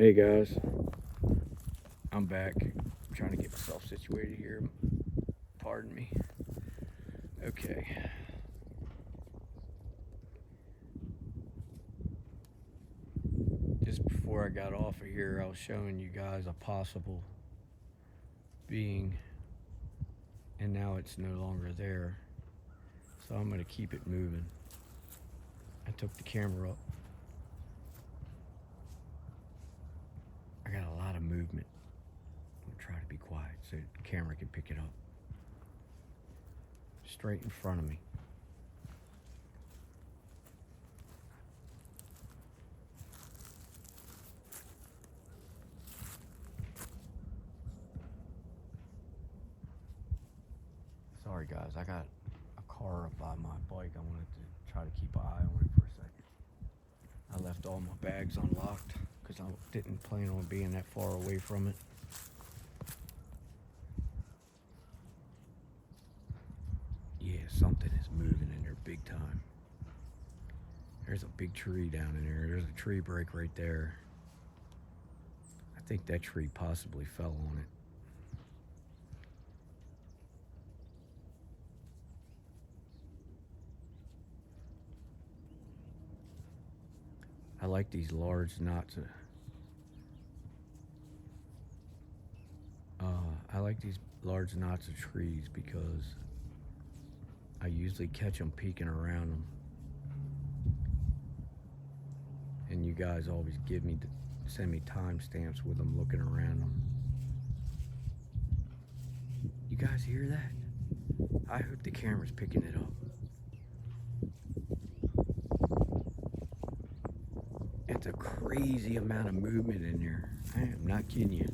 Hey guys, I'm back. I'm trying to get myself situated here. Pardon me. Okay. Just before I got off of here, I was showing you guys a possible being, and now it's no longer there. So I'm going to keep it moving. I took the camera up. I got a lot of movement. I'm going to try to be quiet so the camera can pick it up. Straight in front of me. Sorry guys, I got a car up by my bike. I wanted to try to keep an eye on it for a second. I left all my bags unlocked because I didn't plan on being that far away from it. Yeah, something is moving in there big time. There's a big tree down in there. There's a tree break right there. I think that tree possibly fell on it. I like these large knots of I like these large knots of trees because I usually catch them peeking around them. And you guys always send me timestamps with them looking around them. You guys hear that? I hope the camera's picking it up. It's a crazy amount of movement in there. I am not kidding you.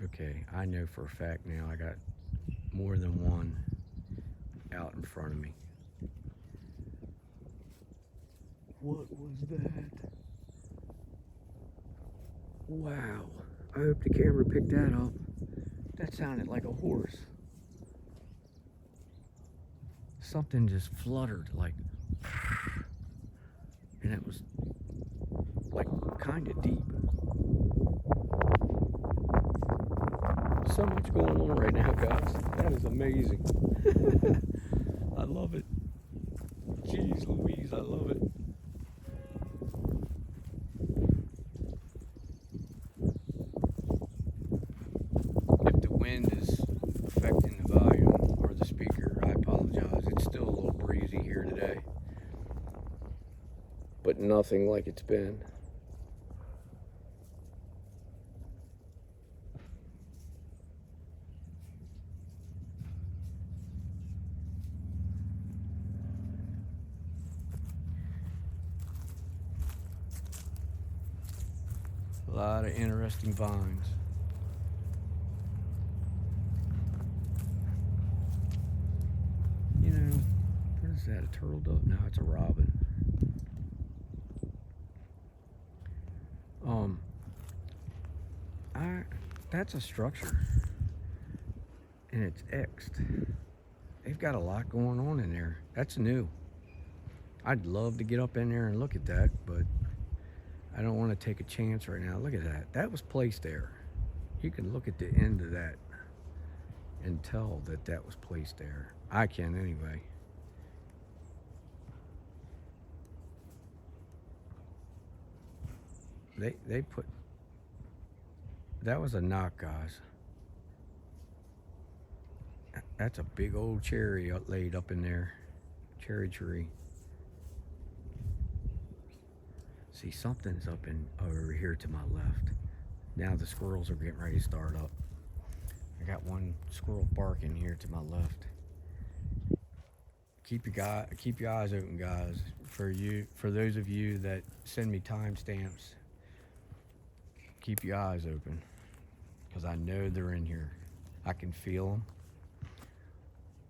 Okay, I know for a fact now I got more than one out in front of me. What was that? Wow. I hope the camera picked that up. That sounded like a horse. Something just fluttered like, and it was like kind of deep. So much going on right now, guys. That is amazing. I love it. Jeez Louise, I love it. If the wind is affecting the volume or the speaker, I apologize. It's still a little breezy here today, but nothing like it's been. A lot of interesting vines. You know, what is that? A turtle dove? No, it's a robin. That's a structure, and it's X'd. They've got a lot going on in there. That's new. I'd love to get up in there and look at that, but I don't want to take a chance right now. Look at that. That was placed there. You can look at the end of that and tell that that was placed there. I can anyway. They put, that was a knock, guys. That's a big old cherry laid up in there. Cherry tree. See, something's up over here to my left. Now the squirrels are getting ready to start up. I got one squirrel barking here to my left. Keep your eyes open, guys. For those of you that send me timestamps, keep your eyes open, because I know they're in here. I can feel them,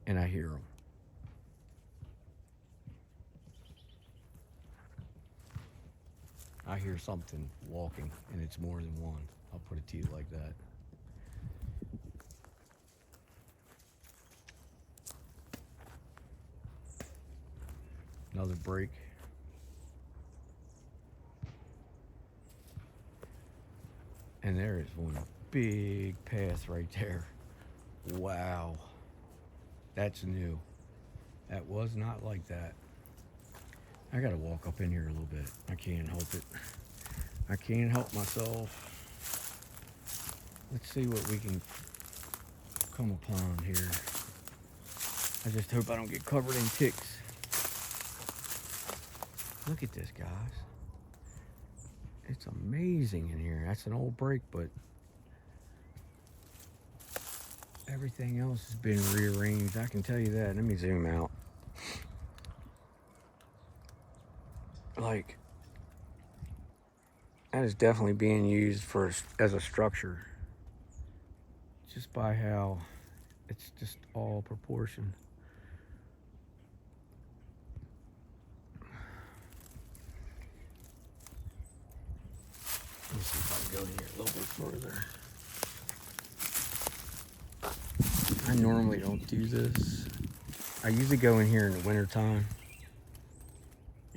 and I hear them. I hear something walking, and it's more than one. I'll put it to you like that. Another break. And there is one big path right there. Wow. That's new. That was not like that. I gotta walk up in here a little bit. I can't help it. I can't help myself. Let's see what we can come upon here. I just hope I don't get covered in ticks. Look at this, guys. It's amazing in here. That's an old break, but everything else has been rearranged. I can tell you that. Let me zoom out. Like, that is definitely being used as a structure, just by how it's just all proportioned. Let me see if I can go in here a little bit further. I normally don't do this. I usually go in here in the wintertime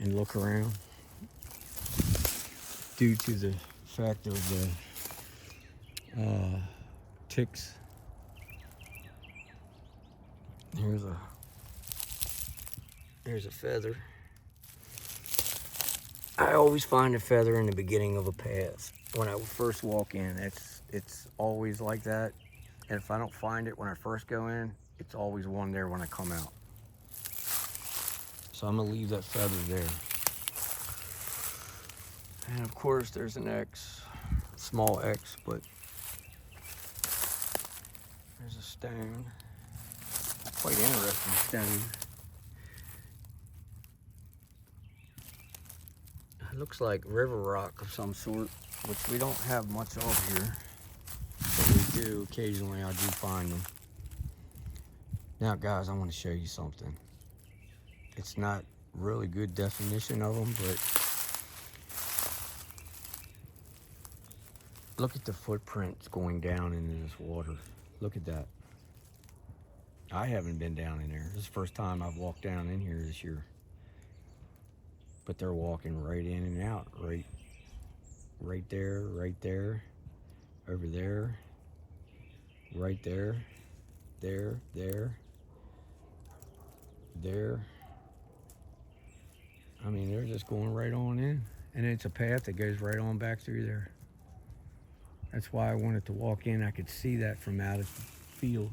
and look around, due to the fact of the ticks. Here's a feather. I always find a feather in the beginning of a path. When I first walk in, it's always like that. And if I don't find it when I first go in, it's always one there when I come out. So I'm gonna leave that feather there. And of course there's an X, small X, but there's a stone, quite interesting stone. It looks like river rock of some sort, which we don't have much of here, but we do occasionally. I do find them. Now guys, I want to show you something. It's not really good definition of them, but look at the footprints going down into this water. Look at that. I haven't been down in there. This is the first time I've walked down in here this year. But they're walking right in and out, right there, over there, right there, there. I mean, they're just going right on in. And it's a path that goes right on back through there. That's why I wanted to walk in. I could see that from out of the field.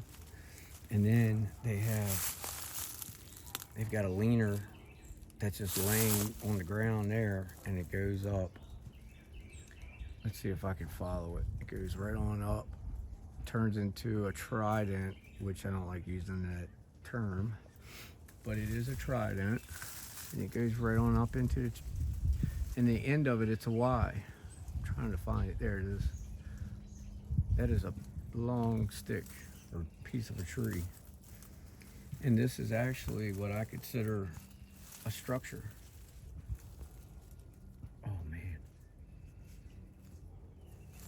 And then they've got a leaner that's just laying on the ground there, and it goes up. Let's see if I can follow it. It goes right on up, turns into a trident, which I don't like using that term, but it is a trident. And it goes right on up into it. And the end of it, it's a Y. I'm trying to find it. There it is. That is a long stick or piece of a tree. And this is actually what I consider a structure. Oh man.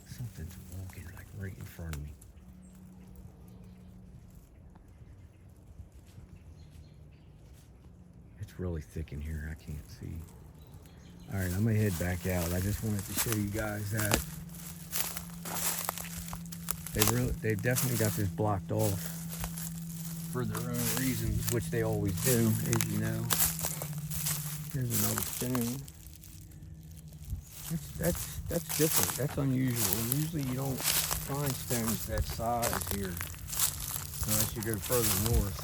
Something's walking like right in front of me. It's really thick in here. I can't see. All right, I'm gonna head back out. I just wanted to show you guys that they've definitely got this blocked off for their own reasons, which they always do, as you know. Here's another stone. That's different. That's unusual. Usually you don't find stones that size here unless you go further north.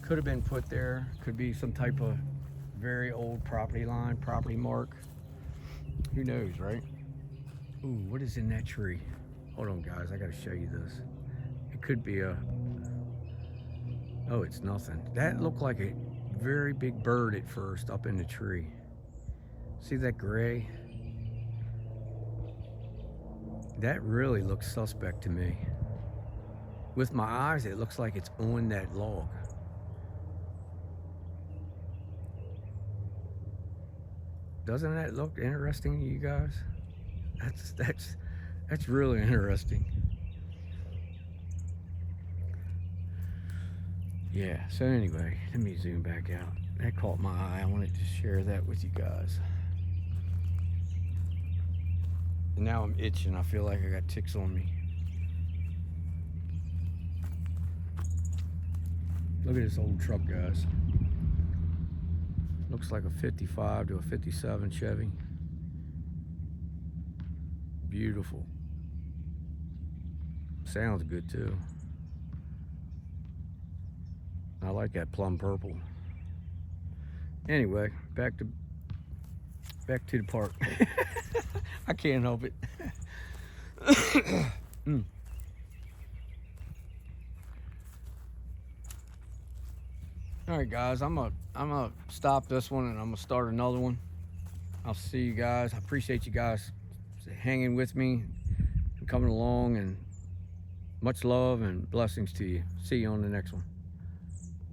Could have been put there. Could be some type of very old property line, property mark. Who knows, right? Ooh, what is in that tree? Hold on, guys. I gotta show you this. It could be a... Oh, it's nothing. That looked like a very big bird at first up in the tree. See that gray? That really looks suspect to me. With my eyes, it looks like it's on that log. Doesn't that look interesting to you guys? That's really interesting. Yeah, so anyway, let me zoom back out. That caught my eye. I wanted to share that with you guys. And now I'm itching. I feel like I got ticks on me. Look at this old truck, guys. Looks like a 55 to a 57 Chevy. Beautiful. Sounds good too. I like that plum purple. Anyway, back to the park. I can't help it. All right, guys, I'm gonna stop this one and I'm gonna start another one. I'll see you guys. I appreciate you guys hanging with me and coming along, and much love and blessings to you. See you on the next one.